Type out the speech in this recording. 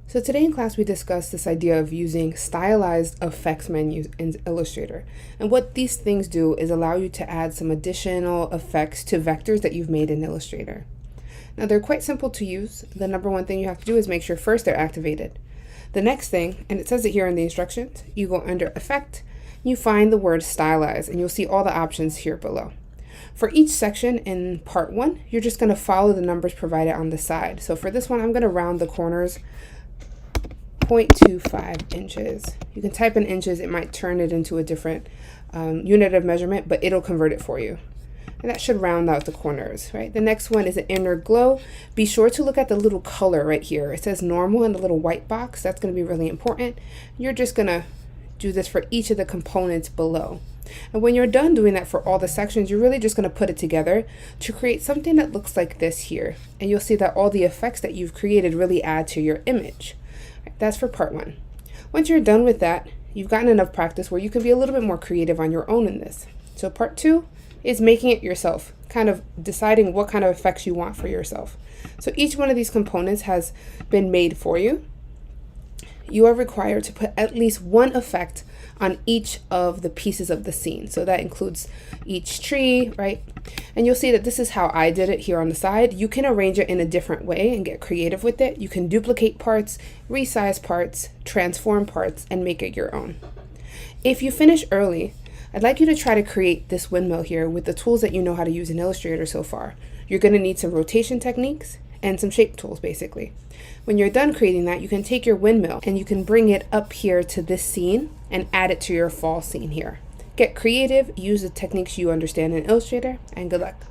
So today in class we discussed this idea of using stylized effects menus in Illustrator. And what these things do is allow you to add some additional effects to vectors that you've made in Illustrator. Now they're quite simple to use. The number one thing you have to do is make sure first they're activated. The next thing, and it says it here in the instructions, you go under Effect, you find the word Stylize, and you'll see all the options here below. For each section in part 1, you're just going to follow the numbers provided on the side. So for this one, I'm going to round the corners 0.25 inches. You can type in inches, it might turn it into a different unit of measurement, but it'll convert it for you. And that should round out the corners, right? The next one is an inner glow. Be sure to look at the little color right here. It says normal in the little white box. That's going to be really important. You're just going to do this for each of the components below. And when you're done doing that for all the sections, you're really just going to put it together to create something that looks like this here. And you'll see that all the effects that you've created really add to your image. That's for part 1. Once you're done with that, you've gotten enough practice where you can be a little bit more creative on your own in this. So part 2 is making it yourself, kind of deciding what kind of effects you want for yourself. So each one of these components has been made for you. You are required to put at least one effect on each of the pieces of the scene. So that includes each tree, right? And you'll see that this is how I did it here on the side. You can arrange it in a different way and get creative with it. You can duplicate parts, resize parts, transform parts, and make it your own. If you finish early, I'd like you to try to create this windmill here with the tools that you know how to use in Illustrator so far. You're going to need some rotation techniques and some shape tools, basically. When you're done creating that, you can take your windmill and you can bring it up here to this scene and add it to your fall scene here. Get creative, use the techniques you understand in Illustrator, and good luck.